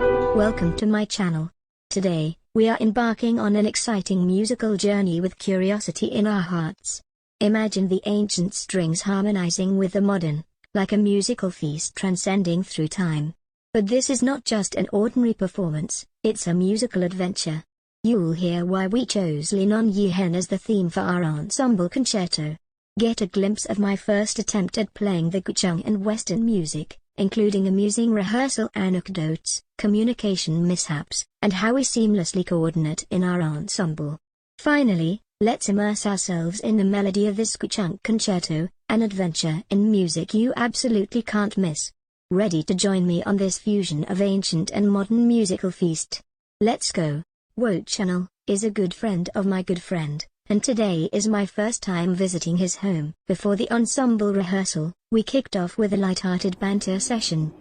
Welcome to my channel. Today, we are embarking on an exciting musical journey with curiosity in our hearts. Imagine the ancient strings harmonizing with the modern, like a musical feast transcending through time. But this is not just an ordinary performance, it's a musical adventure. You'll hear why we chose Lin'an Yihen as the theme for our ensemble concerto. Get a glimpse of my first attempt at playing the Guzheng and Western music, including amusing rehearsal anecdotes, communication mishaps, and how we seamlessly coordinate in our ensemble. Finally, let's immerse ourselves in the melody of this Guzheng concerto, an adventure in music you absolutely can't miss. Ready to join me on this fusion of ancient and modern musical feast? Let's go! Wo Channel is a good friend of my good friend, and today is my first time visiting his home. Before the ensemble rehearsal, we kicked off with a light-hearted banter session.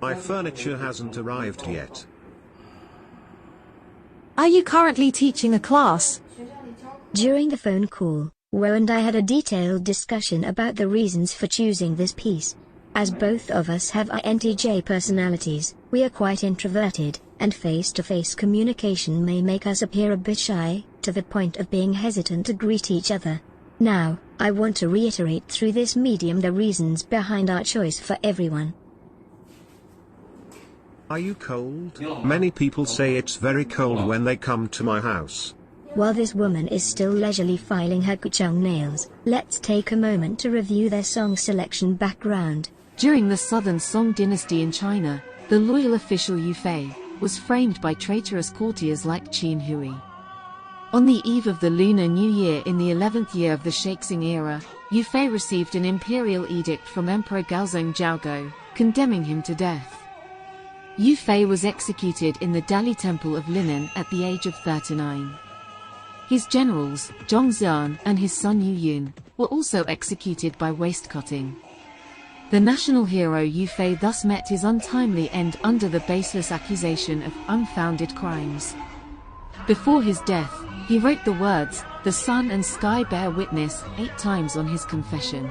My furniture hasn't arrived yet. Are you currently teaching a class? During the phone call, Wo and I had a detailed discussion about the reasons for choosing this piece. As both of us have INTJ personalities, we are quite introverted, and face-to-face communication may make us appear a bit shy, to the point of being hesitant to greet each other. Now, I want to reiterate through this medium the reasons behind our choice for everyone. Are you cold? Many people say it's very cold when they come to my house. While this woman is still leisurely filing her Guzheng nails, let's take a moment to review their song selection background. During the Southern Song dynasty in China, the loyal official Yu Fei was framed by traitorous courtiers like Qin Hui. On the eve of the Lunar New Year in the 11th year of the Shaixing era, Yu Fei received an imperial edict from Emperor Guzheng Zhaoguo, condemning him to death. Yu Fei was executed in the Dali Temple of Lin'an at the age of 39. His generals, Zhong Xian and his son Yu Yun, were also executed by waist-cutting. The national hero Yu Fei thus met his untimely end under the baseless accusation of unfounded crimes. Before his death, he wrote the words, "The sun and sky bear witness," 8 times on his confession.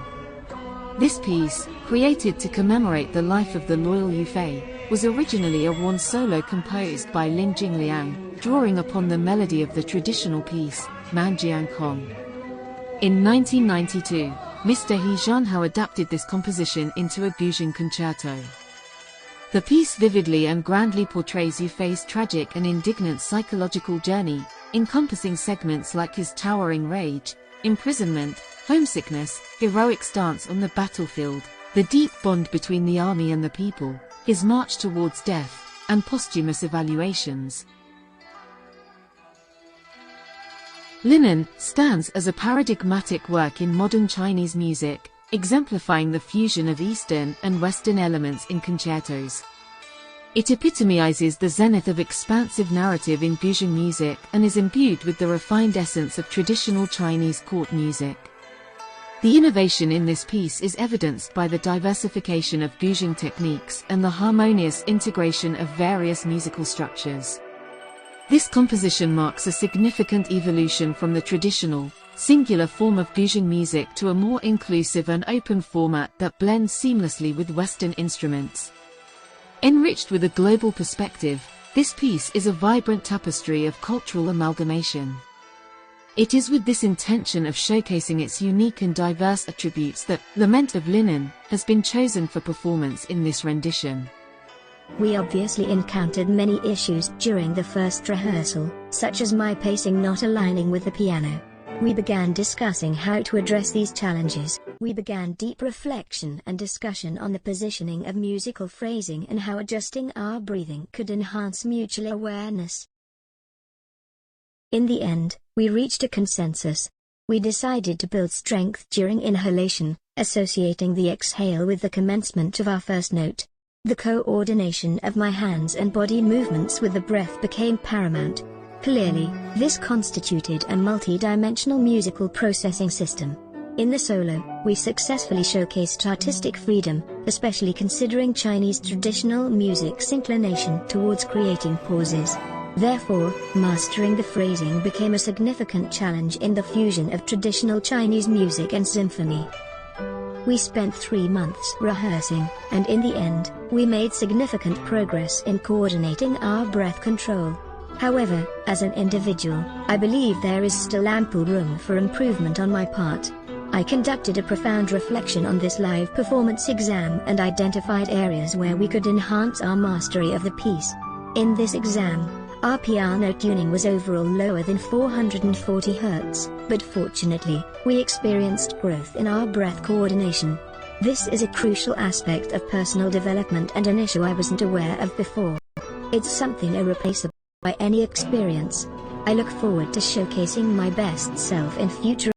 This piece, created to commemorate the life of the loyal Yu Fei, was originally a horn solo composed by Lin Jingliang, drawing upon the melody of the traditional piece, Man Jian Kong. In 1992, Mr. He Zhanhao adapted this composition into a Guzheng concerto. The piece vividly and grandly portrays Yu Fei's tragic and indignant psychological journey, encompassing segments like his towering rage, imprisonment, homesickness, heroic stance on the battlefield, the deep bond between the army and the people, his march towards death, and posthumous evaluations. Lin'an stands as a paradigmatic work in modern Chinese music, exemplifying the fusion of Eastern and Western elements in concertos. It epitomizes the zenith of expansive narrative in Guzheng music and is imbued with the refined essence of traditional Chinese court music. The innovation in this piece is evidenced by the diversification of Guzheng techniques and the harmonious integration of various musical structures. This composition marks a significant evolution from the traditional, singular form of Guzheng music to a more inclusive and open format that blends seamlessly with Western instruments. Enriched with a global perspective, this piece is a vibrant tapestry of cultural amalgamation. It is with this intention of showcasing its unique and diverse attributes that Lament of Lin'an has been chosen for performance in this rendition. We obviously encountered many issues during the first rehearsal, such as my pacing not aligning with the piano. We began discussing how to address these challenges. We began deep reflection and discussion on the positioning of musical phrasing and how adjusting our breathing could enhance mutual awareness. In the end, we reached a consensus. We decided to build strength during inhalation, associating the exhale with the commencement of our first note. The coordination of my hands and body movements with the breath became paramount. Clearly, this constituted a multi-dimensional musical processing system. In the solo, we successfully showcased artistic freedom, especially considering Chinese traditional music's inclination towards creating pauses. Therefore, mastering the phrasing became a significant challenge in the fusion of traditional Chinese music and symphony. We spent 3 months rehearsing, and in the end, we made significant progress in coordinating our breath control. However, as an individual, I believe there is still ample room for improvement on my part. I conducted a profound reflection on this live performance exam and identified areas where we could enhance our mastery of the piece. In this exam, our piano tuning was overall lower than 440 Hz, but fortunately, we experienced growth in our breath coordination. This is a crucial aspect of personal development and an issue I wasn't aware of before. It's something irreplaceable by any experience. I look forward to showcasing my best self in future